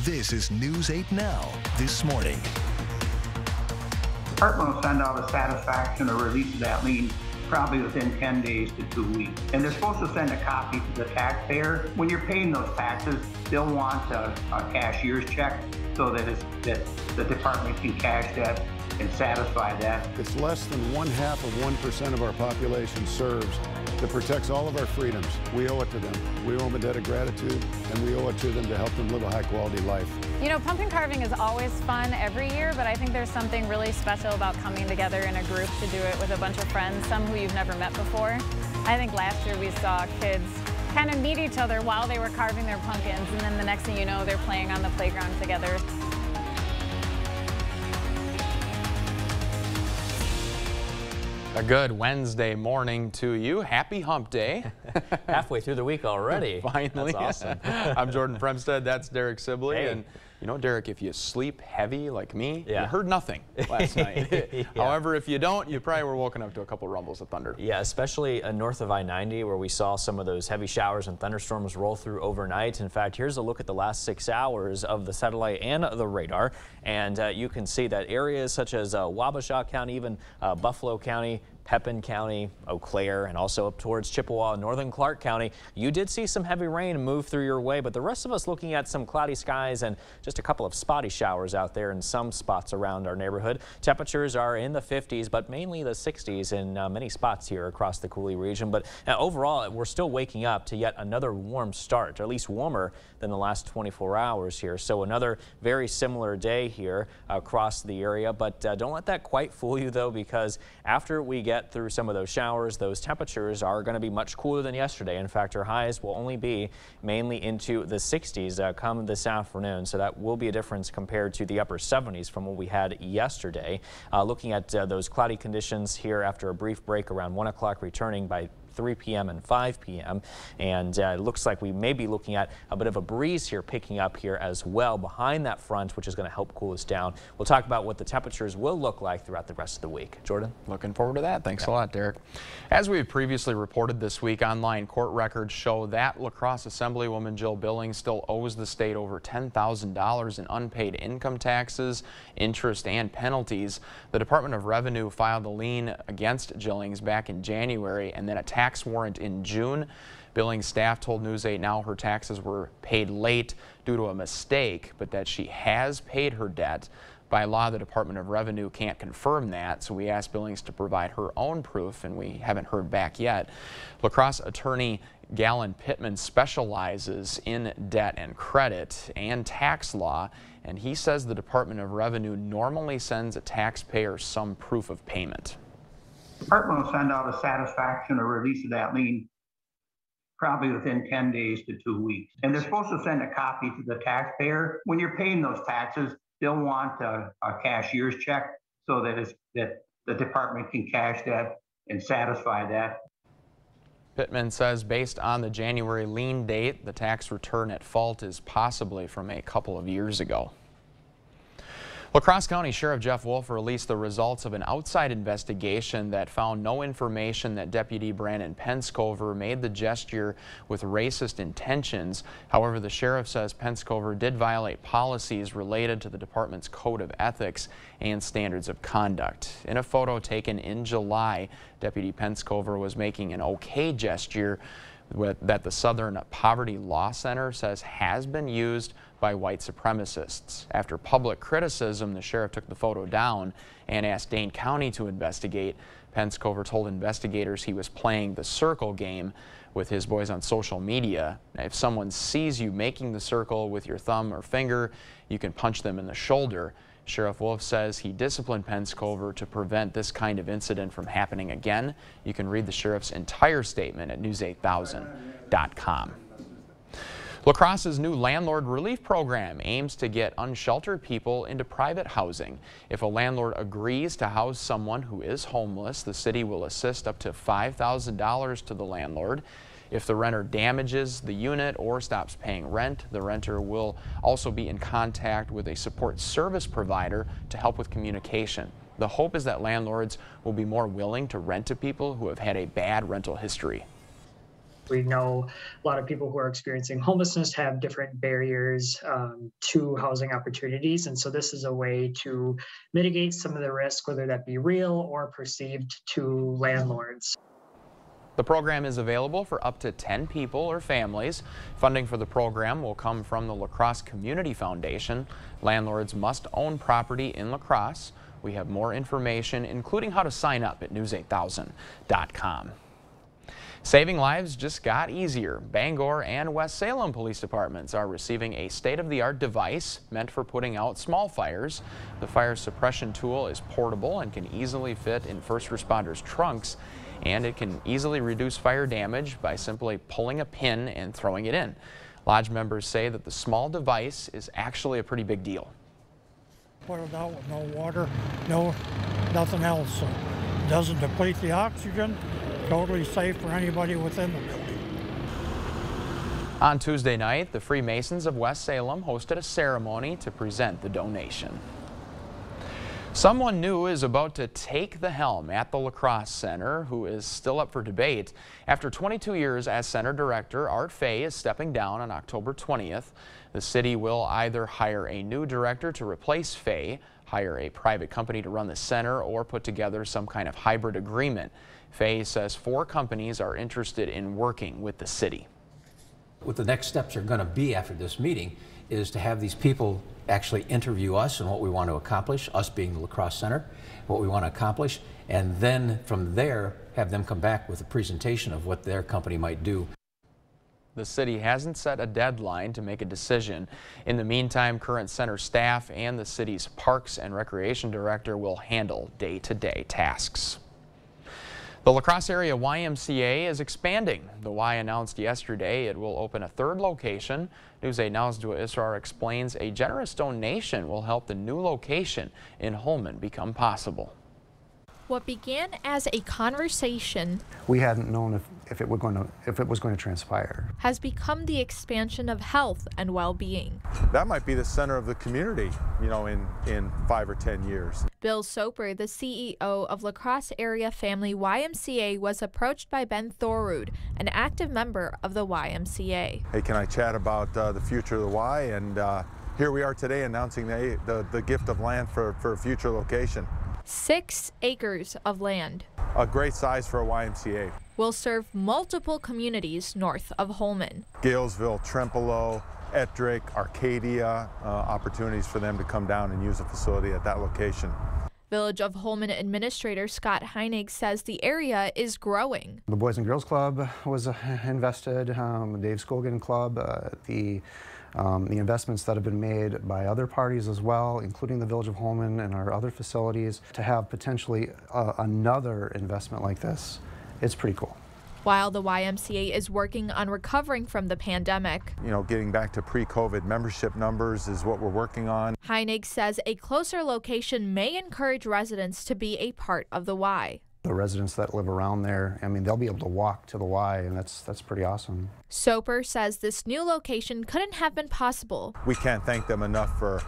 This is News 8 Now, this morning. Department will send out a satisfaction or release of that lien probably within 10 days to 2 weeks. And they're supposed to send a copy to the taxpayer. When you're paying those taxes, they'll want a cashier's check so that the department can cash that and satisfy that. It's less than 0.5% of our population serves that protects all of our freedoms. We owe it to them. We owe them a debt of gratitude, and we owe it to them to help them live a high-quality life. You know, pumpkin carving is always fun every year, but I think there's something really special about coming together in a group to do it with a bunch of friends, some who you've never met before. I think last year we saw kids kind of meet each other while they were carving their pumpkins, and then the next thing you know, they're playing on the playground together. A good Wednesday morning to you. Happy hump day. Halfway through the week already. Finally. That's awesome. I'm Jordan Fremstad. That's Derek Sibley. Hey. And you know, Derek, if you sleep heavy like me, Yeah. you heard nothing last night. Yeah. However, if you don't, you probably were woken up to a couple rumbles of thunder. Yeah, especially north of I-90 where we saw some of those heavy showers and thunderstorms roll through overnight. In fact, here's a look at the last 6 hours of the satellite and the radar. And you can see that areas such as Wabasha County, even Buffalo County, Pepin County, Eau Claire, and also up towards Chippewa and northern Clark County, you did see some heavy rain move through your way, but the rest of us looking at some cloudy skies and just a couple of spotty showers out there in some spots around our neighborhood. Temperatures are in the 50s, but mainly the 60s in many spots here across the Coulee region. But overall, we're still waking up to yet another warm start, or at least warmer than the last 24 hours here. So another very similar day here across the area, but don't let that quite fool you though, because after we get through some of those showers, those temperatures are going to be much cooler than yesterday. In fact, our highs will only be mainly into the 60s come this afternoon. So that will be a difference compared to the upper 70s from what we had yesterday. Looking at those cloudy conditions here after a brief break around 1 o'clock, returning by 3 p.m. and 5 p.m. And it looks like we may be looking at a bit of a breeze here picking up here as well behind that front, which is going to help cool us down. We'll talk about what the temperatures will look like throughout the rest of the week. Jordan? Looking forward to that. Thanks a lot, Derek. As we previously reported this week, online court records show that La Crosse Assemblywoman Jill Billings still owes the state over $10,000 in unpaid income taxes, interest, and penalties. The Department of Revenue filed a lien against Billings back in January and then a tax warrant in June. Billings staff told News 8 Now her taxes were paid late due to a mistake, but that she has paid her debt. By law, the Department of Revenue can't confirm that, so we asked Billings to provide her own proof, and we haven't heard back yet. La Crosse attorney Galen Pittman specializes in debt and credit and tax law, and he says the Department of Revenue normally sends a taxpayer some proof of payment. The department will send out a satisfaction or release of that lien probably within 10 days to 2 weeks. And they're supposed to send a copy to the taxpayer. When you're paying those taxes, they'll want a cashier's check so that the department can cash that and satisfy that. Pittman says based on the January lien date, the tax return at fault is possibly from a couple of years ago. La Crosse County Sheriff Jeff Wolf released the results of an outside investigation that found no information that Deputy Brandon Penscover made the gesture with racist intentions. However, the sheriff says Penscover did violate policies related to the department's code of ethics and standards of conduct. In a photo taken in July, Deputy Penscover was making an okay gesture that the Southern Poverty Law Center says has been used by white supremacists. After public criticism, the sheriff took the photo down and asked Dane County to investigate. Penscover told investigators he was playing the circle game with his boys on social media. If someone sees you making the circle with your thumb or finger, you can punch them in the shoulder. Sheriff Wolf says he disciplined Penscover to prevent this kind of incident from happening again. You can read the sheriff's entire statement at news8000.com. La Crosse's new landlord relief program aims to get unsheltered people into private housing. If a landlord agrees to house someone who is homeless, the city will assist up to $5,000 to the landlord. If the renter damages the unit or stops paying rent, the renter will also be in contact with a support service provider to help with communication. The hope is that landlords will be more willing to rent to people who have had a bad rental history. We know a lot of people who are experiencing homelessness have different barriers to housing opportunities. And so this is a way to mitigate some of the risk, whether that be real or perceived, to landlords. The program is available for up to 10 people or families. Funding for the program will come from the La Crosse Community Foundation. Landlords must own property in La Crosse. We have more information, including how to sign up, at news8000.com. Saving lives just got easier. Bangor and West Salem police departments are receiving a state-of-the-art device meant for putting out small fires. The fire suppression tool is portable and can easily fit in first responders' trunks, and it can easily reduce fire damage by simply pulling a pin and throwing it in. Lodge members say that the small device is actually a pretty big deal. Put it out with no water, nothing else. So it doesn't deplete the oxygen. Totally safe for anybody within the building. On Tuesday night, the Freemasons of West Salem hosted a ceremony to present the donation. Someone new is about to take the helm at the La Crosse Center, who is still up for debate. After 22 years as center director, Art Fay is stepping down on October 20th. The city will either hire a new director to replace Fay, hire a private company to run the center, or put together some kind of hybrid agreement. Fay says 4 companies are interested in working with the city. What the next steps are going to be after this meeting is to have these people actually interview us and what we want to accomplish, us being the La Crosse Center, what we want to accomplish, and then from there have them come back with a presentation of what their company might do. The city hasn't set a deadline to make a decision. In the meantime, current center staff and the city's Parks and Recreation Director will handle day-to-day tasks. The La Crosse area YMCA is expanding. The Y announced yesterday it will open a 3rd location. News 8 Now's Dua Israr explains a generous donation will help the new location in Holmen become possible. What began as a conversation, we hadn't known if it was going to transpire, has become the expansion of health and well-being. That might be the center of the community, in 5 or 10 years. Bill Soper, the CEO of La Crosse Area Family YMCA, was approached by Ben Thorud, an active member of the YMCA. Hey, can I chat about the future of the Y? And here we are today announcing the gift of land for a future location. 6 acres of land. A great size for a YMCA. Will serve multiple communities north of Holmen. Galesville, Trempealeau, Ettrick, Arcadia, opportunities for them to come down and use a facility at that location. Village of Holmen Administrator Scott Heinig says the area is growing. The Boys and Girls Club was invested, Dave Scogan Club, the investments that have been made by other parties as well, including the Village of Holmen and our other facilities, to have potentially another investment like this. It's pretty cool. While the YMCA is working on recovering from the pandemic, getting back to pre-COVID membership numbers is what we're working on. Heinig says a closer location may encourage residents to be a part of the Y. The residents that live around there, they'll be able to walk to the Y, and that's pretty awesome. Soper says this new location couldn't have been possible. We can't thank them enough for,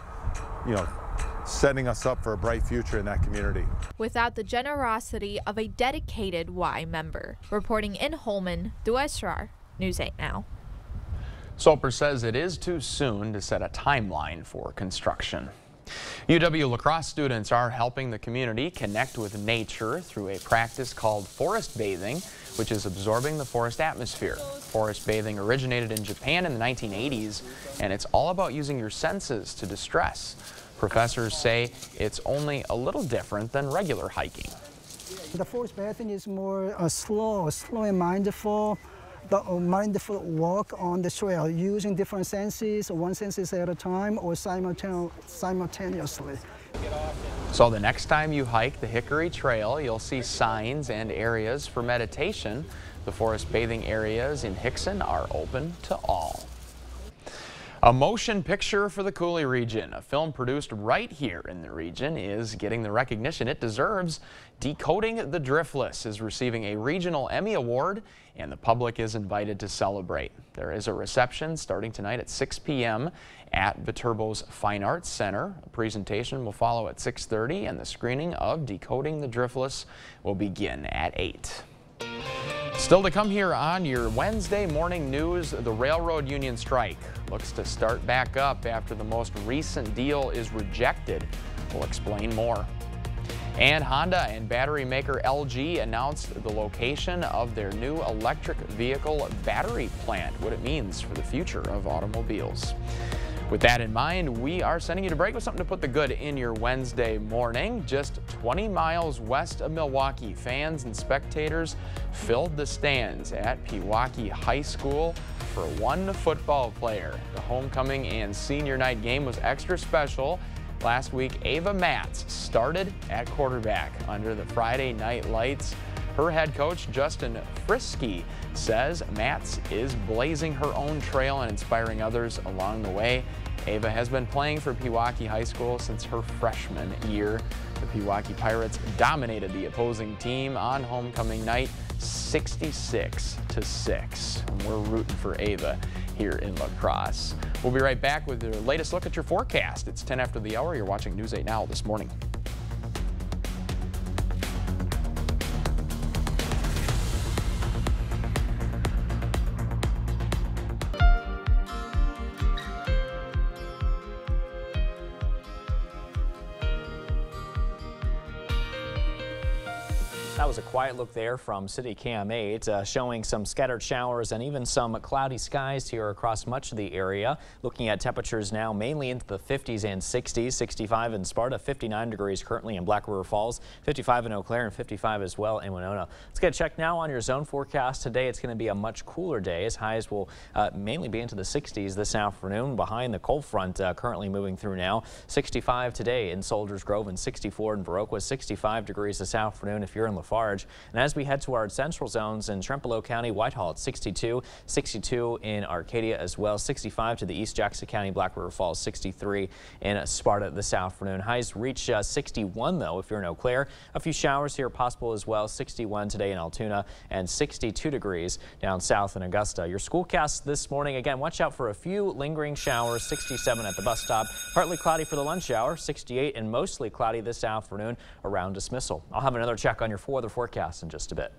setting us up for a bright future in that community. Without the generosity of a dedicated Y member. Reporting in Holmen, Dua Israr, News 8 Now. Soper says it is too soon to set a timeline for construction. UW La Crosse students are helping the community connect with nature through a practice called forest bathing, which is absorbing the forest atmosphere. Forest bathing originated in Japan in the 1980s, and it's all about using your senses to distress. Professors say it's only a little different than regular hiking. The forest bathing is more slow and mindful. The mindful walk on the trail using different senses, one senses at a time or simultaneously. So the next time you hike the Hickory Trail, you'll see signs and areas for meditation. The forest bathing areas in Hickson are open to all. A motion picture for the Coulee region. A film produced right here in the region is getting the recognition it deserves. Decoding the Driftless is receiving a regional Emmy Award, and the public is invited to celebrate. There is a reception starting tonight at 6 p.m. at Viterbo's Fine Arts Center. A presentation will follow at 6:30, and the screening of Decoding the Driftless will begin at 8. Still to come here on your Wednesday morning news, the railroad union strike looks to start back up after the most recent deal is rejected. We'll explain more. And Honda and battery maker LG announced the location of their new electric vehicle battery plant, what it means for the future of automobiles. With that in mind, we are sending you to break with something to put the good in your Wednesday morning. Just 20 miles west of Milwaukee, fans and spectators filled the stands at Pewaukee High School for one football player. The homecoming and senior night game was extra special. Last week, Ava Matz started at quarterback under the Friday night lights. Her head coach, Justin Frisky, says Matz is blazing her own trail and inspiring others along the way. Ava has been playing for Pewaukee High School since her freshman year. The Pewaukee Pirates dominated the opposing team on homecoming night 66-6. And we're rooting for Ava here in La Crosse. We'll be right back with your latest look at your forecast. It's 10 after the hour. You're watching News 8 Now this morning. That was a quiet look there from City Cam 8, showing some scattered showers and even some cloudy skies here across much of the area. Looking at temperatures now mainly into the 50s and 60s, 65 in Sparta, 59 degrees currently in Black River Falls, 55 in Eau Claire, and 55 as well in Winona. Let's get a check now on your zone forecast. Today it's going to be a much cooler day as highs will mainly be into the 60s this afternoon behind the cold front currently moving through now. 65 today in Soldiers Grove and 64 in Viroqua, 65 degrees this afternoon if you're in Lafarge. And as we head to our central zones in Trempealeau County, Whitehall at 62, 62 in Arcadia as well, 65 to the east, Jackson County, Black River Falls, 63 in Sparta this afternoon. Highs reach 61 though if you're in Eau Claire. A few showers here possible as well, 61 today in Altoona and 62 degrees down south in Augusta. Your schoolcast this morning, again, watch out for a few lingering showers, 67 at the bus stop, partly cloudy for the lunch hour, 68 and mostly cloudy this afternoon around dismissal. I'll have another check on your weather forecast in just a bit.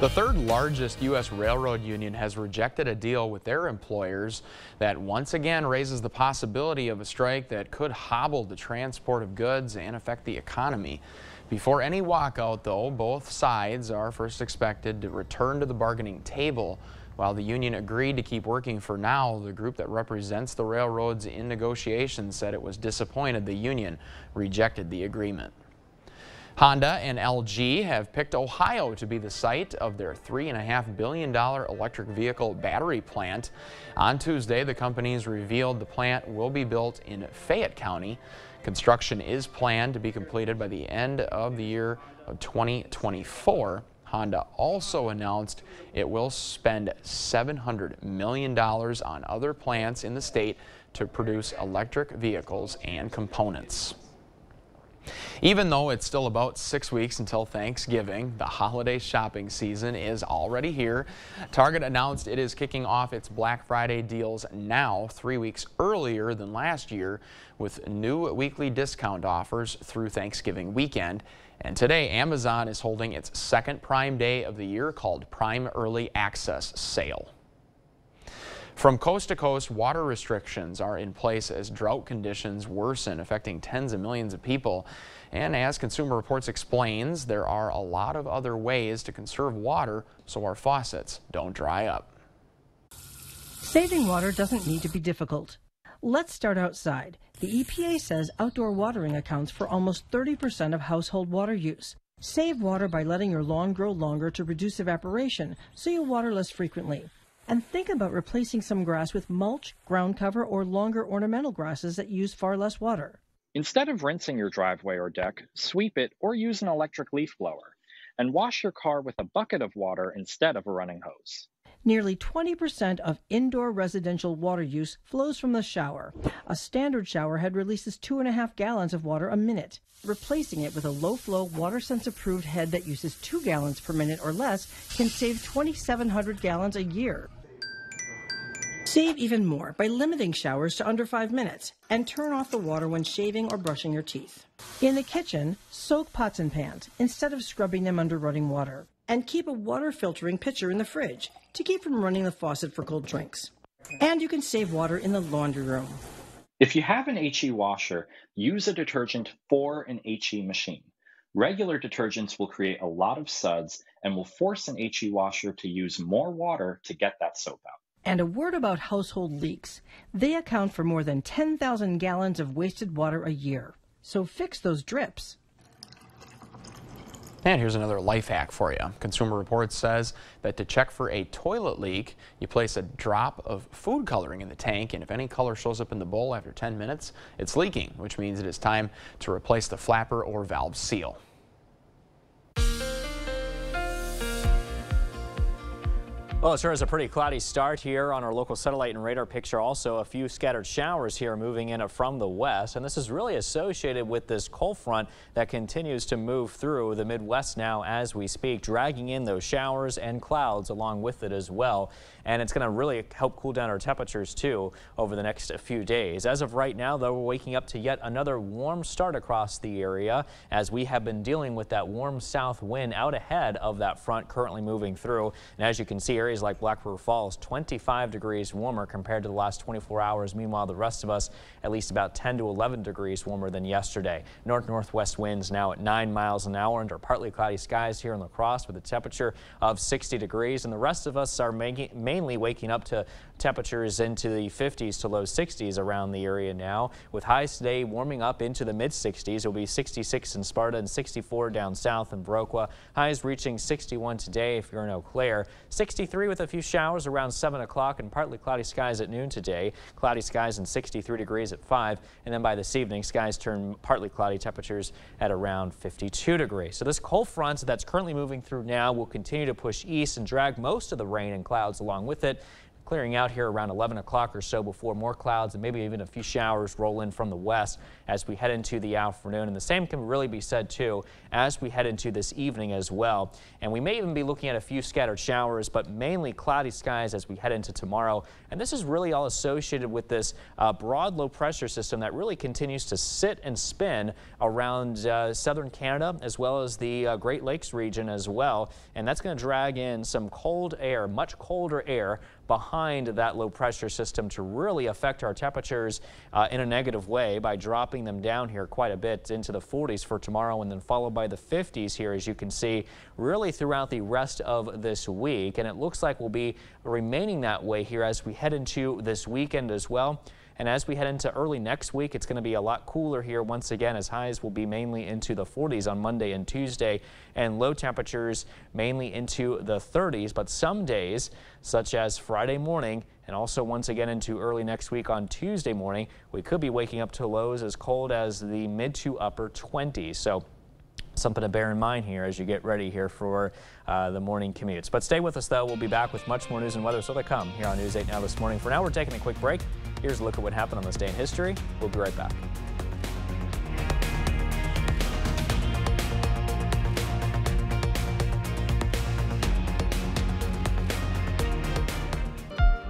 The third largest U.S. railroad union has rejected a deal with their employers that once again raises the possibility of a strike that could hobble the transport of goods and affect the economy. Before any walkout, though, both sides are first expected to return to the bargaining table. While the union agreed to keep working for now, the group that represents the railroads in negotiations said it was disappointed the union rejected the agreement. Honda and LG have picked Ohio to be the site of their $3.5 billion electric vehicle battery plant. On Tuesday, the companies revealed the plant will be built in Fayette County. Construction is planned to be completed by the end of the year of 2024. Honda also announced it will spend $700 million on other plants in the state to produce electric vehicles and components. Even though it's still about 6 weeks until Thanksgiving, the holiday shopping season is already here. Target announced it is kicking off its Black Friday deals now, 3 weeks earlier than last year, with new weekly discount offers through Thanksgiving weekend. And today, Amazon is holding its second Prime Day of the year called Prime Early Access Sale. From coast to coast, water restrictions are in place as drought conditions worsen, affecting tens of millions of people. And as Consumer Reports explains, there are a lot of other ways to conserve water so our faucets don't dry up. Saving water doesn't need to be difficult. Let's start outside. The EPA says outdoor watering accounts for almost 30% of household water use. Save water by letting your lawn grow longer to reduce evaporation so you'll water less frequently. And think about replacing some grass with mulch, ground cover, or longer ornamental grasses that use far less water. Instead of rinsing your driveway or deck, sweep it or use an electric leaf blower. And wash your car with a bucket of water instead of a running hose. Nearly 20% of indoor residential water use flows from the shower. A standard shower head releases 2.5 gallons of water a minute. Replacing it with a low-flow, WaterSense-approved head that uses 2 gallons per minute or less can save 2,700 gallons a year. Save even more by limiting showers to under 5 minutes and turn off the water when shaving or brushing your teeth. In the kitchen, soak pots and pans instead of scrubbing them under running water. And keep a water filtering pitcher in the fridge to keep from running the faucet for cold drinks. And you can save water in the laundry room. If you have an HE washer, use a detergent for an HE machine. Regular detergents will create a lot of suds and will force an HE washer to use more water to get that soap out. And a word about household leaks. They account for more than 10,000 gallons of wasted water a year. So fix those drips. And here's another life hack for you. Consumer Reports says that to check for a toilet leak, you place a drop of food coloring in the tank, and if any color shows up in the bowl after 10 minutes, it's leaking, which means it is time to replace the flapper or valve seal. Well, it sure is a pretty cloudy start here on our local satellite and radar picture. Also, a few scattered showers here moving in from the west, and this is really associated with this cold front that continues to move through the Midwest now as we speak, dragging in those showers and clouds along with it as well. And it's going to really help cool down our temperatures too over the next few days. As of right now, though, we're waking up to yet another warm start across the area as we have been dealing with that warm south wind out ahead of that front currently moving through. And as you can see, areas like Black River Falls, 25 degrees warmer compared to the last 24 hours. Meanwhile, the rest of us at least about 10 to 11 degrees warmer than yesterday. North-northwest winds now at 9 miles an hour under partly cloudy skies here in La Crosse with a temperature of 60 degrees. And the rest of us are mainly waking up to temperatures into the 50s to low 60s around the area now, with highs today warming up into the mid-60s. It will be 66 in Sparta and 64 down south in Viroqua. Highs reaching 61 today if you're in Eau Claire. 63 with a few showers around 7 o'clock and partly cloudy skies at noon today. Cloudy skies and 63 degrees at 5. And then by this evening, skies turn partly cloudy, temperatures at around 52 degrees. So this cold front that's currently moving through now will continue to push east and drag most of the rain and clouds along with it, clearing out here around 11 o'clock or so before more clouds and maybe even a few showers roll in from the west as we head into the afternoon. And the same can really be said too as we head into this evening as well. And we may even be looking at a few scattered showers, but mainly cloudy skies as we head into tomorrow. And this is really all associated with this broad low pressure system that really continues to sit and spin around southern Canada as well as the Great Lakes region as well. And that's going to drag in some cold air, much colder air behind that low pressure system to really affect our temperatures in a negative way by dropping them down here quite a bit into the 40s for tomorrow and then followed by the 50s here, as you can see, really throughout the rest of this week. And it looks like we'll be remaining that way here as we head into this weekend as well. And as we head into early next week, it's going to be a lot cooler here once again, as highs will be mainly into the 40s on Monday and Tuesday, and low temperatures mainly into the 30s. But some days, such as Friday morning, and also once again into early next week on Tuesday morning, we could be waking up to lows as cold as the mid to upper 20s. So something to bear in mind here as you get ready here for the morning commutes. But stay with us, though. We'll be back with much more news and weather still to come here on News 8 Now this morning. For now, we're taking a quick break. Here's a look at what happened on this day in history. We'll be right back.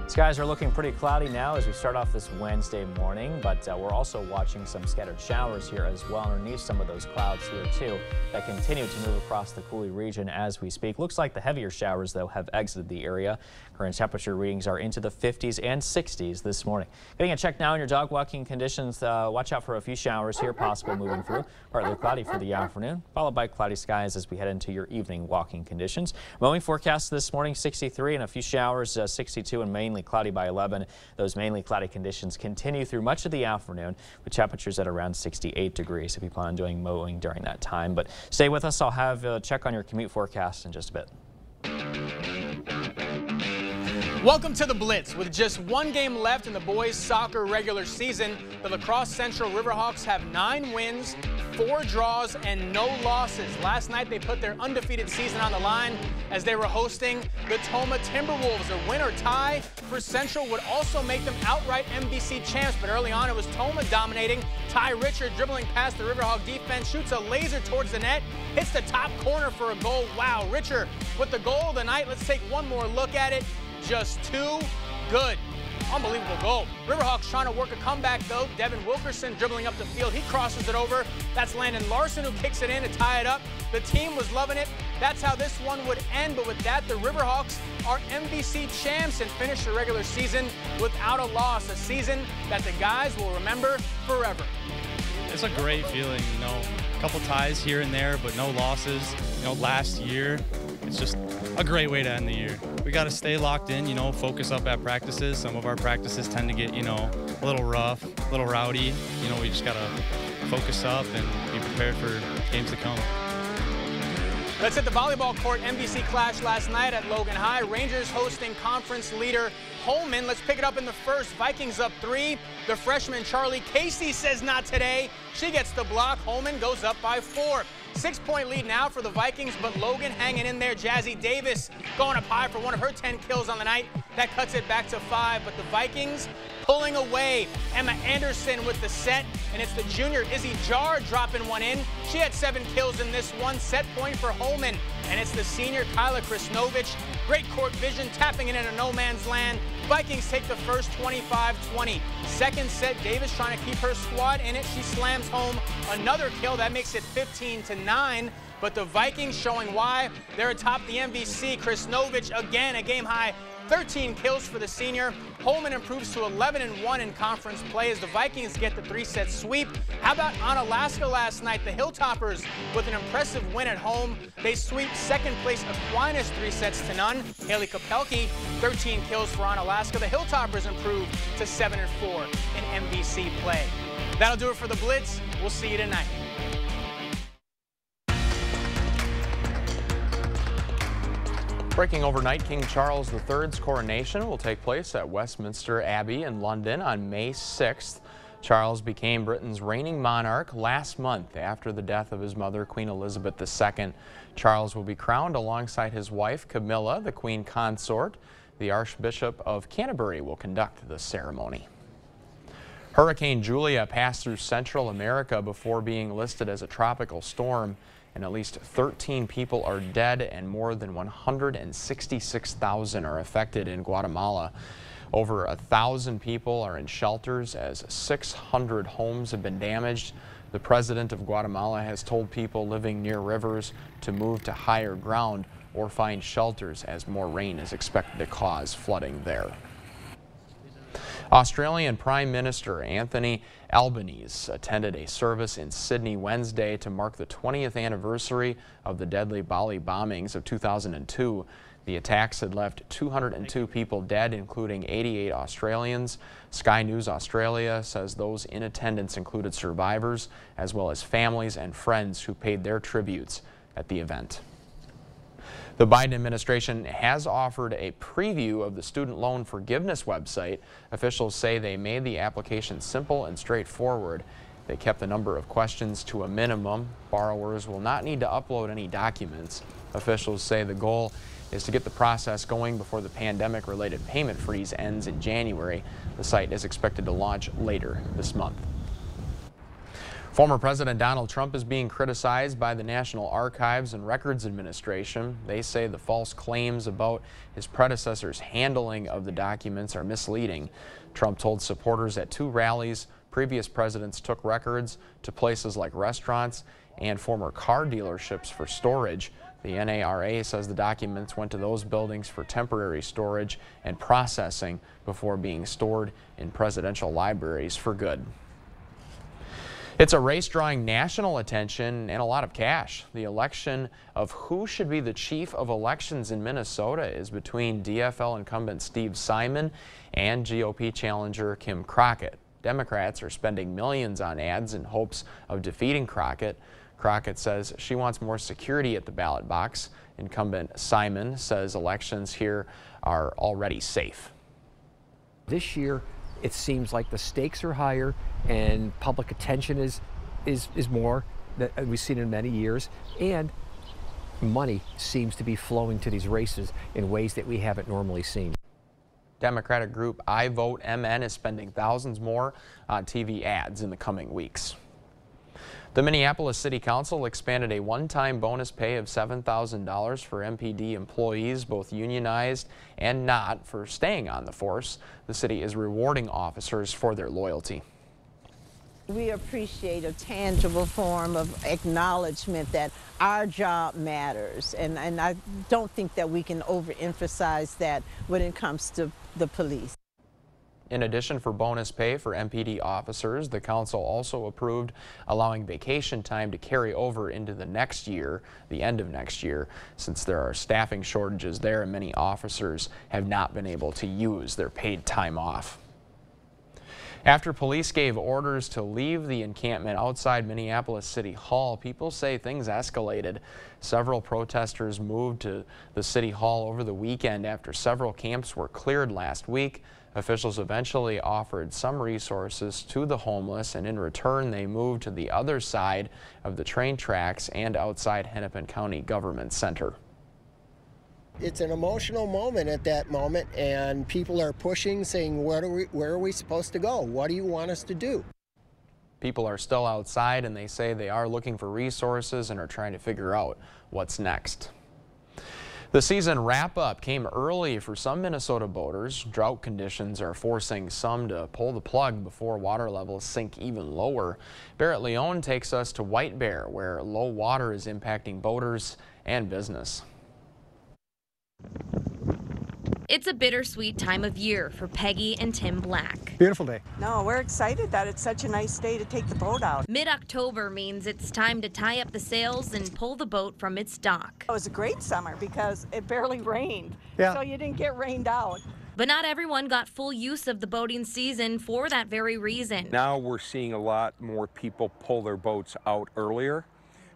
Skies are looking pretty cloudy now as we start off this Wednesday morning, but we're also watching some scattered showers here as well underneath some of those clouds here too that continue to move across the Coulee region as we speak. Looks like the heavier showers, though, have exited the area. Current temperature readings are into the 50s and 60s this morning. Getting a check now on your dog walking conditions. Watch out for a few showers here possible moving through. Partly cloudy for the afternoon, followed by cloudy skies as we head into your evening walking conditions. Mowing forecast this morning, 63 and a few showers, 62 and mainly cloudy by 11. Those mainly cloudy conditions continue through much of the afternoon with temperatures at around 68 degrees if you plan on doing mowing during that time. But stay with us. I'll have a check on your commute forecast in just a bit. Welcome to the Blitz. With just one game left in the boys soccer regular season, the La Crosse Central Riverhawks have 9 wins, 4 draws, and no losses. Last night they put their undefeated season on the line as they were hosting the Tomah Timberwolves. A win or tie for Central would also make them outright MVC champs, but early on it was Tomah dominating. Ty Richard dribbling past the Riverhawk defense, shoots a laser towards the net, hits the top corner for a goal. Wow, Richard with the goal of the night. Let's take one more look at it. Just too good. Unbelievable goal. Riverhawks trying to work a comeback, though. Devin Wilkerson dribbling up the field. He crosses it over. That's Landon Larson who kicks it in to tie it up. The team was loving it. That's how this one would end. But with that, the Riverhawks are MVC champs and finish the regular season without a loss. A season that the guys will remember forever. It's a great feeling, you know. A couple ties here and there, but no losses. You know, last year, it's just a great way to end the year. We got to stay locked in, you know, focus up at practices. Some of our practices tend to get, you know, a little rough, a little rowdy. You know, we just got to focus up and be prepared for games to come. Let's hit the volleyball court. MVC clash last night at Logan High. Rangers hosting conference leader Holman. Let's pick it up in the first. Vikings up 3. The freshman Charlie Casey says not today. She gets the block. Holman goes up by 4. 6-point lead now for the Vikings, but Logan hanging in there. Jazzy Davis going up high for one of her 10 kills on the night. That cuts it back to 5, but the Vikings pulling away. Emma Anderson with the set, and it's the junior Izzy Jar dropping one in. She had 7 kills in this one. Set point for Holman, and it's the senior Kyla Krisnovich. Great court vision, tapping it into no man's land. Vikings take the first 25-20. Second set, Davis trying to keep her squad in it. She slams home another kill. That makes it 15-9. But the Vikings showing why they're atop the MVC. Krisnovich again, a game high 13 kills for the senior. Holman improves to 11-1 in conference play as the Vikings get the 3-set sweep. How about Onalaska last night? The Hilltoppers with an impressive win at home. They sweep second place Aquinas 3-0. Haley Kopelke, 13 kills for Onalaska. The Hilltoppers improve to 7-4 in MVC play. That'll do it for the Blitz. We'll see you tonight. Breaking overnight, King Charles III's coronation will take place at Westminster Abbey in London on May 6th. Charles became Britain's reigning monarch last month after the death of his mother, Queen Elizabeth II. Charles will be crowned alongside his wife, Camilla, the Queen Consort. The Archbishop of Canterbury will conduct the ceremony. Hurricane Julia passed through Central America before being listed as a tropical storm, and at least 13 people are dead and more than 166,000 are affected in Guatemala. Over 1,000 people are in shelters as 600 homes have been damaged. The president of Guatemala has told people living near rivers to move to higher ground or find shelters as more rain is expected to cause flooding there. Australian Prime Minister Anthony Albanese attended a service in Sydney Wednesday to mark the 20th anniversary of the deadly Bali bombings of 2002. The attacks had left 202 people dead, including 88 Australians. Sky News Australia says those in attendance included survivors, as well as families and friends who paid their tributes at the event. The Biden administration has offered a preview of the student loan forgiveness website. Officials say they made the application simple and straightforward. They kept the number of questions to a minimum. Borrowers will not need to upload any documents. Officials say the goal is to get the process going before the pandemic-related payment freeze ends in January. The site is expected to launch later this month. Former President Donald Trump is being criticized by the National Archives and Records Administration. They say the false claims about his predecessor's handling of the documents are misleading. Trump told supporters at 2 rallies previous presidents took records to places like restaurants and former car dealerships for storage. The NARA says the documents went to those buildings for temporary storage and processing before being stored in presidential libraries for good. It's a race drawing national attention and a lot of cash. The election of who should be the chief of elections in Minnesota is between DFL incumbent Steve Simon and GOP challenger Kim Crockett. Democrats are spending millions on ads in hopes of defeating Crockett. Crockett says she wants more security at the ballot box. Incumbent Simon says elections here are already safe. This year, it seems like the stakes are higher and public attention is more than we've seen in many years, and money seems to be flowing to these races in ways that we haven't normally seen. Democratic group I Vote MN is spending thousands more on TV ads in the coming weeks. The Minneapolis City Council expanded a one-time bonus pay of $7,000 for MPD employees, both unionized and not, for staying on the force. The city is rewarding officers for their loyalty. We appreciate a tangible form of acknowledgement that our job matters, and I don't think that we can overemphasize that when it comes to the police. In addition, for bonus pay for MPD officers, the council also approved allowing vacation time to carry over into the next year, the end of next year, since there are staffing shortages there and many officers have not been able to use their paid time off. After police gave orders to leave the encampment outside Minneapolis City Hall, people say things escalated. Several protesters moved to the City Hall over the weekend after several camps were cleared last week. Officials eventually offered some resources to the homeless, and in return they moved to the other side of the train tracks and outside Hennepin County Government Center. It's an emotional moment at that moment, and people are pushing, saying, where are we supposed to go? What do you want us to do? People are still outside, and they say they are looking for resources and are trying to figure out what's next. The season wrap-up came early for some Minnesota boaters. Drought conditions are forcing some to pull the plug before water levels sink even lower. Barrett Leone takes us to White Bear, where low water is impacting boaters and business. It's a bittersweet time of year for Peggy and Tim Black. Beautiful day. No, we're excited that it's such a nice day to take the boat out. Mid-October means it's time to tie up the sails and pull the boat from its dock. It was a great summer because it barely rained, so you didn't get rained out. But not everyone got full use of the boating season for that very reason. Now we're seeing a lot more people pull their boats out earlier,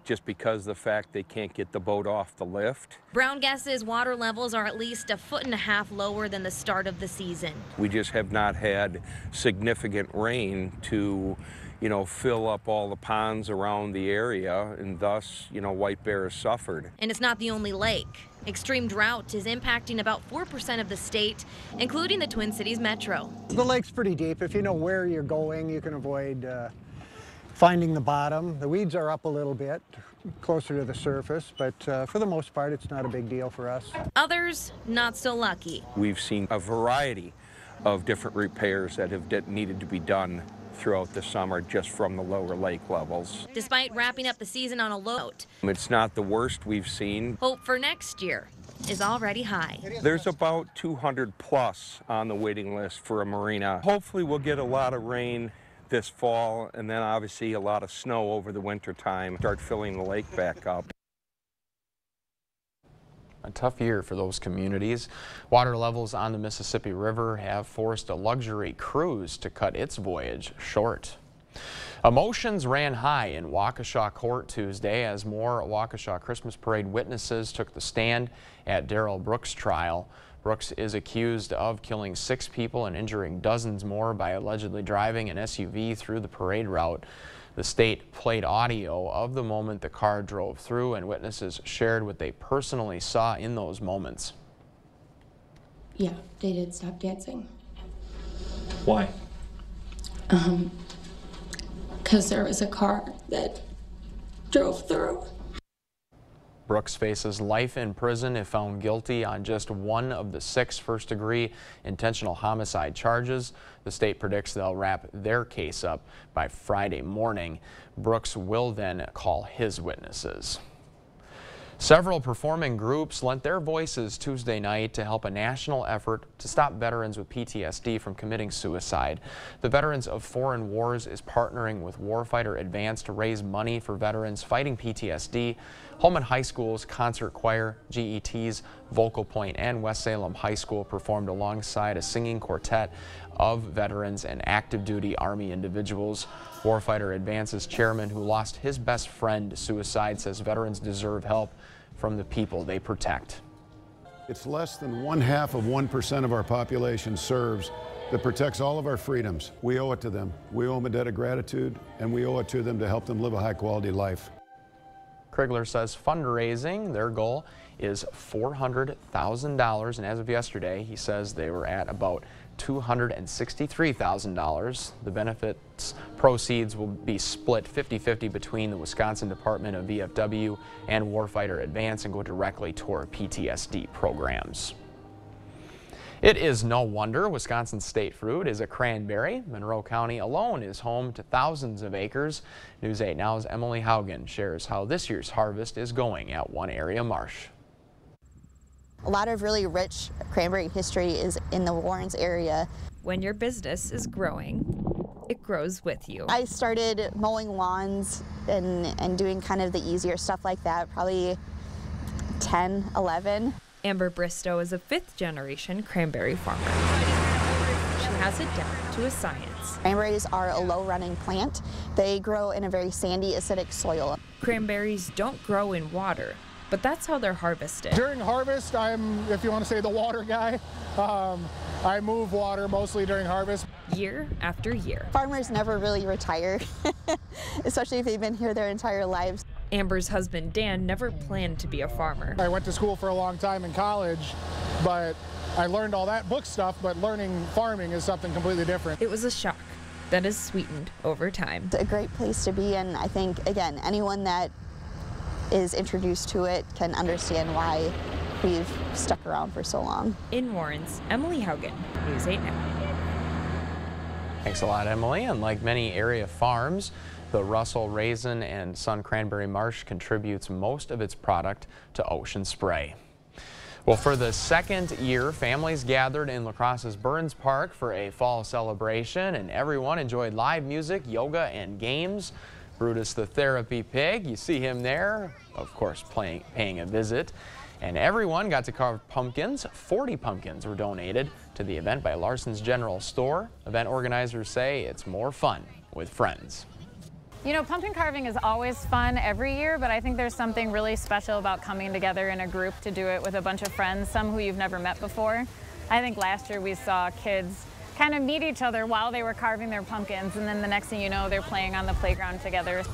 just because of the fact they can't get the boat off the lift. Brown guesses water levels are at least 1.5 feet lower than the start of the season. We just have not had significant rain to, fill up all the ponds around the area, and thus, White Bear has suffered. And it's not the only lake. Extreme drought is impacting about 4% of the state, including the Twin Cities metro. The lake's pretty deep. If you know where you're going, you can avoid finding the bottom. The weeds are up a little bit, closer to the surface, but for the most part, it's not a big deal for us. Others, not so lucky. We've seen a variety of different repairs that have needed to be done throughout the summer just from the lower lake levels. Despite wrapping up the season on a low note, it's not the worst we've seen. Hope for next year is already high. There's about 200 plus on the waiting list for a marina. Hopefully we'll get a lot of rain this fall, and then obviously a lot of snow over the winter time, start filling the lake back up. A tough year for those communities. Water levels on the Mississippi River have forced a luxury cruise to cut its voyage short. Emotions ran high in Waukesha Court Tuesday as more Waukesha Christmas Parade witnesses took the stand at Darrell Brooks' trial. Brooks is accused of killing 6 people and injuring dozens more by allegedly driving an SUV through the parade route. The state played audio of the moment the car drove through, and witnesses shared what they personally saw in those moments. Yeah, they did stop dancing. Why? Because there was a car that drove through. Brooks faces life in prison if found guilty on just one of the 6 first-degree intentional homicide charges. The state predicts they'll wrap their case up by Friday morning. Brooks will then call his witnesses. Several performing groups lent their voices Tuesday night to help a national effort to stop veterans with PTSD from committing suicide. The Veterans of Foreign Wars is partnering with Warfighter Advance to raise money for veterans fighting PTSD. Holman High School's concert choir, GET's Vocal Point, and West Salem High School performed alongside a singing quartet of veterans and active duty Army individuals. Warfighter Advance's chairman, who lost his best friend to suicide, says veterans deserve help from the people they protect. It's less than 0.5% of our population serves that protects all of our freedoms. We owe it to them. We owe them a debt of gratitude, and we owe it to them to help them live a high-quality life. Krigler says fundraising, their goal is $400,000, and as of yesterday, he says they were at about $263,000. The benefits proceeds will be split 50-50 between the Wisconsin Department of VFW and Warfighter Advance and go directly toward PTSD programs. It is no wonder Wisconsin's state fruit is a cranberry. Monroe County alone is home to thousands of acres. News 8 Now's Emily Haugen shares how this year's harvest is going at One Area Marsh. A lot of really rich cranberry history is in the Warrens area. When your business is growing, it grows with you. I started mowing lawns and doing kind of the easier stuff like that, probably 10, 11. Amber Bristow is a fifth-generation cranberry farmer. She has it down to a science. Cranberries are a low-running plant. They grow in a very sandy, acidic soil. Cranberries don't grow in water, but that's how they're harvested. During harvest, I'm, if you want to say, the water guy. I move water mostly during harvest. Year after year. Farmers never really retire, especially if they've been here their entire lives. Amber's husband, Dan, never planned to be a farmer. I went to school for a long time in college, but I learned all that book stuff, but learning farming is something completely different. It was a shock that is sweetened over time. It's a great place to be, and I think, again, anyone that is introduced to it can understand why we've stuck around for so long. In Warrens, Emily Haugen, News 8 Now. Thanks a lot, Emily. And like many area farms, the Russell Raisin and Sun Cranberry Marsh contributes most of its product to Ocean Spray. Well, for the second year, families gathered in La Crosse's Burns Park for a fall celebration, and everyone enjoyed live music, yoga, and games. Brutus the Therapy Pig, you see him there, of course, paying a visit. And everyone got to carve pumpkins. 40 pumpkins were donated to the event by Larson's General Store. Event organizers say it's more fun with friends. You know, pumpkin carving is always fun every year, but I think there's something really special about coming together in a group to do it with a bunch of friends, some who you've never met before. I think last year we saw kids kind of meet each other while they were carving their pumpkins, and then the next thing you know, they're playing on the playground together.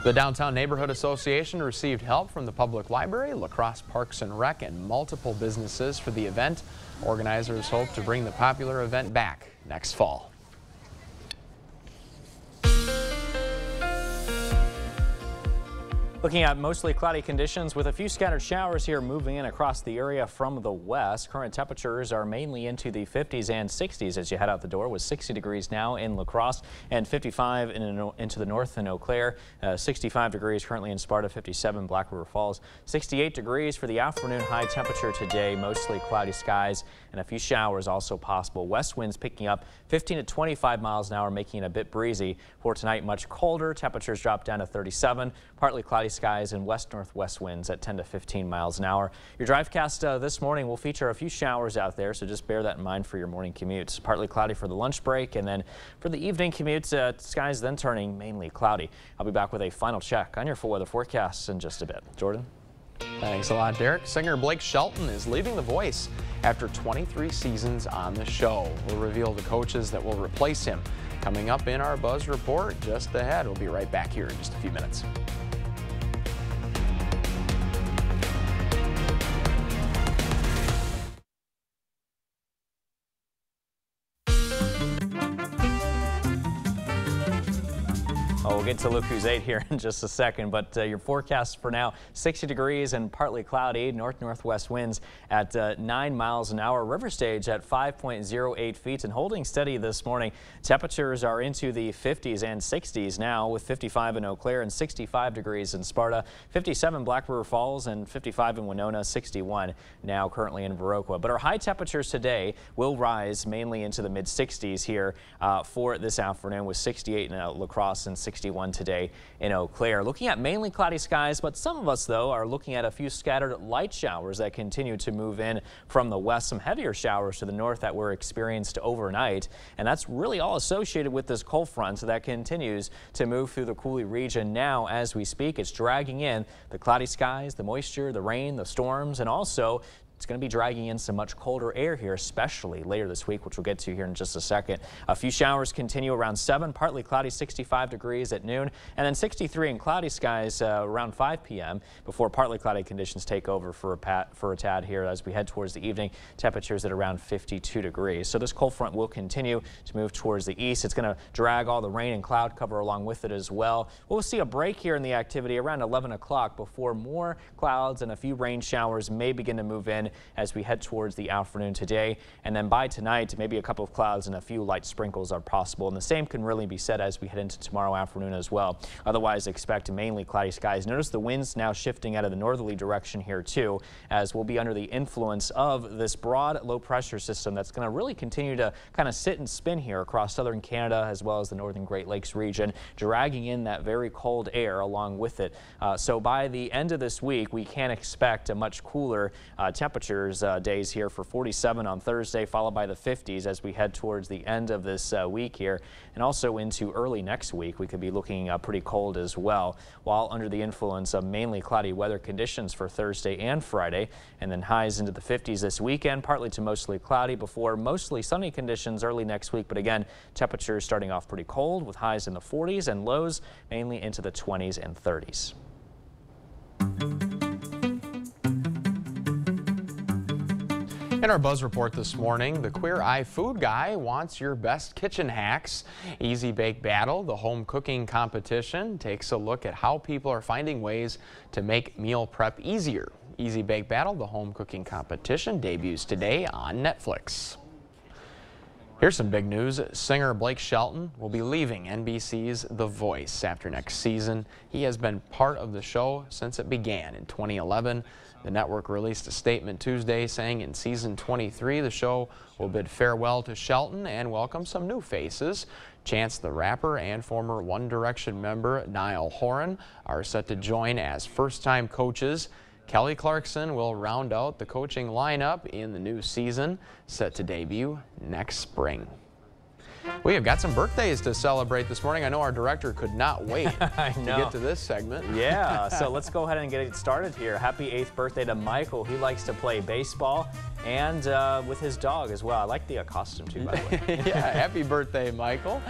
The Downtown Neighborhood Association received help from the Public Library, La Crosse Parks and Rec, and multiple businesses for the event. Organizers hope to bring the popular event back next fall. Looking at mostly cloudy conditions with a few scattered showers here moving in across the area from the west. Current temperatures are mainly into the 50s and 60s as you head out the door, with 60 degrees now in La Crosse and 55 into the north in Eau Claire. 65 degrees currently in Sparta, 57 Black River Falls. 68 degrees for the afternoon high temperature today. Mostly cloudy skies and a few showers also possible. West winds picking up 15 to 25 miles an hour, making it a bit breezy. For tonight, much colder. Temperatures drop down to 37. Partly cloudy skies and west-northwest winds at 10 to 15 miles an hour. Your drivecast this morning will feature a few showers out there, so just bear that in mind for your morning commutes. Partly cloudy for the lunch break, and then for the evening commutes, skies then turning mainly cloudy. I'll be back with a final check on your full weather forecasts in just a bit. Jordan? Thanks a lot, Derek. Singer Blake Shelton is leaving The Voice after 23 seasons on the show. We'll reveal the coaches that will replace him coming up in our Buzz Report just ahead. We'll be right back here in just a few minutes. We'll get to Look Who's 8 here in just a second, but your forecast for now, 60 degrees and partly cloudy, north-northwest winds at 9 miles an hour. River stage at 5.08 feet and holding steady this morning. Temperatures are into the 50s and 60s now, with 55 in Eau Claire and 65 degrees in Sparta, 57 Black River Falls and 55 in Winona, 61 now currently in Viroqua. But our high temperatures today will rise mainly into the mid-60s here for this afternoon, with 68 in La Crosse and 61 today in Eau Claire. Looking at mainly cloudy skies, but some of us, though, are looking at a few scattered light showers that continue to move in from the west. Some heavier showers to the north that were experienced overnight, and that's really all associated with this cold front that continues to move through the Coulee region now as we speak. It's dragging in the cloudy skies, the moisture, the rain, the storms, and also it's going to be dragging in some much colder air here, especially later this week, which we'll get to here in just a second. A few showers continue around 7, partly cloudy, 65 degrees at noon, and then 63 and cloudy skies around 5 p.m. before partly cloudy conditions take over for a tad here as we head towards the evening. Temperatures at around 52 degrees. So this cold front will continue to move towards the east. It's going to drag all the rain and cloud cover along with it as well. We'll see a break here in the activity around 11 o'clock before more clouds and a few rain showers may begin to move in as we head towards the afternoon today. And then by tonight, maybe a couple of clouds and a few light sprinkles are possible. And the same can really be said as we head into tomorrow afternoon as well. Otherwise, expect mainly cloudy skies. Notice the winds now shifting out of the northerly direction here too, as we'll be under the influence of this broad low pressure system that's going to really continue to kind of sit and spin here across southern Canada as well as the northern Great Lakes region, dragging in that very cold air along with it. So by the end of this week, we can expect a much cooler temperatures days here for 47 on Thursday, followed by the 50s as we head towards the end of this week here. And also into early next week, we could be looking pretty cold as well, while under the influence of mainly cloudy weather conditions for Thursday and Friday, and then highs into the 50s this weekend, partly to mostly cloudy before mostly sunny conditions early next week. But again, temperatures starting off pretty cold with highs in the 40s and lows mainly into the 20s and 30s. In our Buzz Report this morning, the Queer Eye Food Guy wants your best kitchen hacks. Easy Bake Battle, the home cooking competition, takes a look at how people are finding ways to make meal prep easier. Easy Bake Battle, the home cooking competition, debuts today on Netflix. Here's some big news. Singer Blake Shelton will be leaving NBC's The Voice after next season. He has been part of the show since it began in 2011. The network released a statement Tuesday saying in season 23 the show will bid farewell to Shelton and welcome some new faces. Chance the Rapper and former One Direction member Niall Horan are set to join as first-time coaches. Kelly Clarkson will round out the coaching lineup in the new season, set to debut next spring. We have got some birthdays to celebrate this morning. I know our director could not wait to get to this segment. Yeah, so let's go ahead and get it started here. Happy 8th birthday to Michael. He likes to play baseball and with his dog as well. I like the costume too, by the way. Yeah, happy birthday, Michael.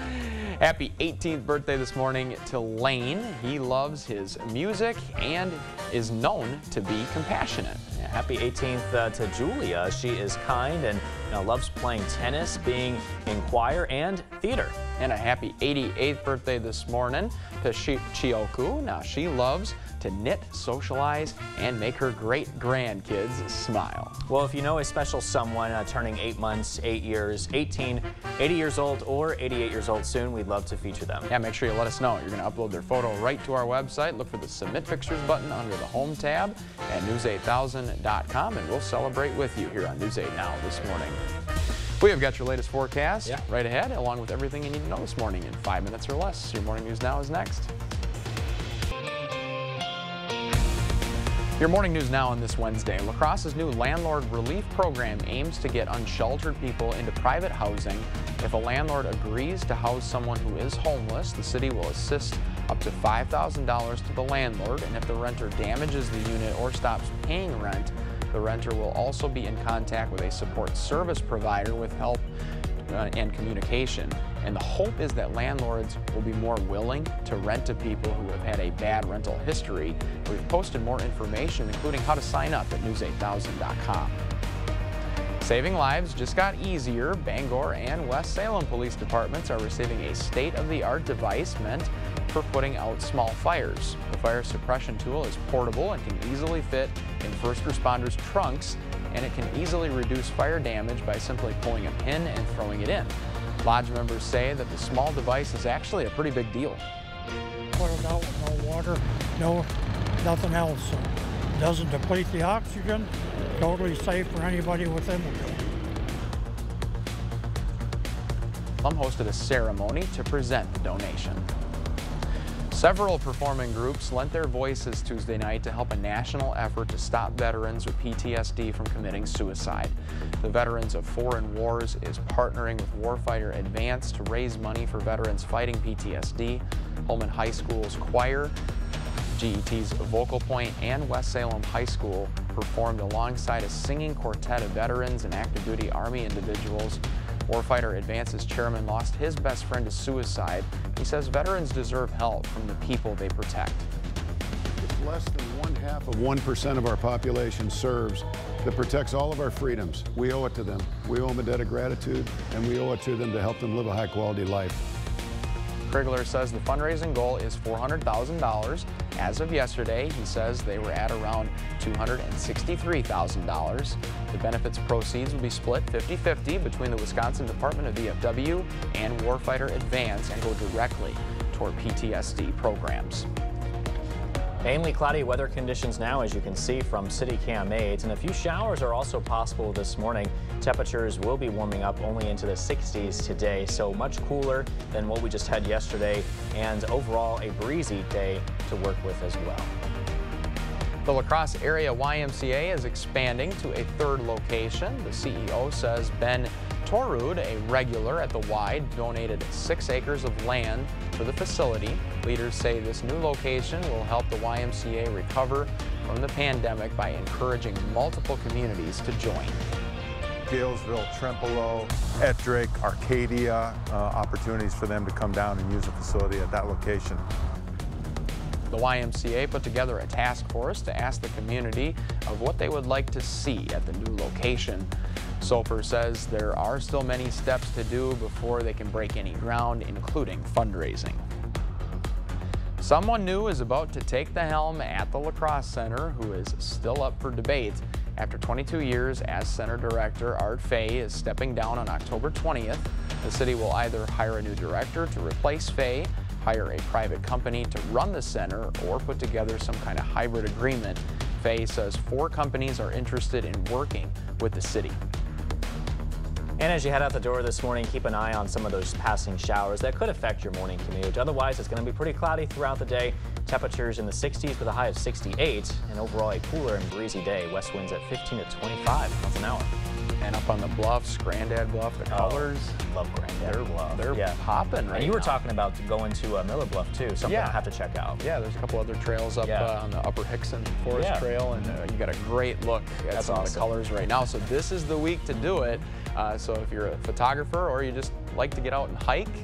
Happy 18th birthday this morning to Lane. He loves his music and is known to be compassionate. Yeah, happy 18th to Julia. She is kind and loves playing tennis, being in choir and theater. And a happy 88th birthday this morning to Chioku. Now she loves to knit, socialize, and make her great-grandkids smile. Well, if you know a special someone turning 8 months, 8 years, 18, 80 years old, or 88 years old soon, we'd love to feature them. Yeah, make sure you let us know. You're going to upload their photo right to our website. Look for the Submit Pictures button under the Home tab at news8000.com, and we'll celebrate with you here on News 8 Now this morning. We have got your latest forecast right ahead, along with everything you need to know this morning in 5 minutes or less. Your Morning News Now is next. Your Morning News Now on this Wednesday. La Crosse's new Landlord Relief Program aims to get unsheltered people into private housing. If a landlord agrees to house someone who is homeless, the city will assist up to $5,000 to the landlord, and if the renter damages the unit or stops paying rent, the renter will also be in contact with a support service provider with help and communication. And the hope is that landlords will be more willing to rent to people who have had a bad rental history. We've posted more information, including how to sign up at news8000.com. Saving lives just got easier. Bangor and West Salem police departments are receiving a state-of-the-art device meant for putting out small fires. The fire suppression tool is portable and can easily fit in first responders' trunks, and it can easily reduce fire damage by simply pulling a pin and throwing it in. Lodge members say that the small device is actually a pretty big deal. Put it out with no water, nothing else. Doesn't deplete the oxygen, totally safe for anybody within the building. Plum hosted a ceremony to present the donation. Several performing groups lent their voices Tuesday night to help a national effort to stop veterans with PTSD from committing suicide. The Veterans of Foreign Wars is partnering with Warfighter Advance to raise money for veterans fighting PTSD. Holman High School's choir GET's Vocal Point and West Salem High School performed alongside a singing quartet of veterans and active duty Army individuals. Warfighter Advance's chairman lost his best friend to suicide. He says veterans deserve help from the people they protect. It's less than 0.5% of our population serves that protects all of our freedoms. We owe it to them. We owe them a debt of gratitude, and we owe it to them to help them live a high-quality life. Krigler says the fundraising goal is $400,000. As of yesterday, he says they were at around $263,000. The benefits proceeds will be split 50-50 between the Wisconsin Department of VFW and Warfighter Advance and go directly toward PTSD programs. Mainly cloudy weather conditions now, as you can see from City Cam 8, and a few showers are also possible this morning. Temperatures will be warming up only into the 60s today, so much cooler than what we just had yesterday, and overall a breezy day to work with as well. The La Crosse area YMCA is expanding to a third location. The CEO says Ben Torud, a regular at the Y, donated 6 acres of land for the facility. Leaders say this new location will help the YMCA recover from the pandemic by encouraging multiple communities to join. Galesville, Trempealeau, Ettrick, Arcadia, opportunities for them to come down and use the facility at that location. The YMCA put together a task force to ask the community of what they would like to see at the new location. Soper says there are still many steps to do before they can break any ground, including fundraising. Someone new is about to take the helm at the La Crosse Center who is still up for debate. After 22 years as center director, Art Fay is stepping down on October 20th. The city will either hire a new director to replace Fay, hire a private company to run the center, or put together some kind of hybrid agreement. Fay says 4 companies are interested in working with the city. And as you head out the door this morning, keep an eye on some of those passing showers that could affect your morning commute. Otherwise, it's going to be pretty cloudy throughout the day. Temperatures in the 60s with a high of 68, and overall a cooler and breezy day. West winds at 15 to 25 miles an hour. And up on the bluffs, Grandad Bluff, the colors. Love Grandad Bluff. They're popping right And you were now. talking about going to Miller Bluff too, something Yeah. I have to check out. Yeah, there's a couple other trails up on the Upper Hickson Forest Trail, and you got a great look at some of the colors right now. So this is the week to do it. So if you're a photographer or you just like to get out and hike,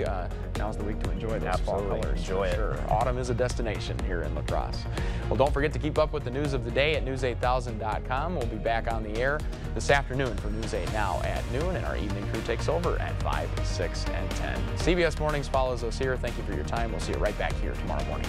now's the week to enjoy those fall colors. Enjoy it. Sure. Autumn is a destination here in La Crosse. Well, don't forget to keep up with the news of the day at news8000.com. We'll be back on the air this afternoon for News 8 Now at noon, and our evening crew takes over at 5, 6, and 10. CBS Mornings follows us here. Thank you for your time. We'll see you right back here tomorrow morning.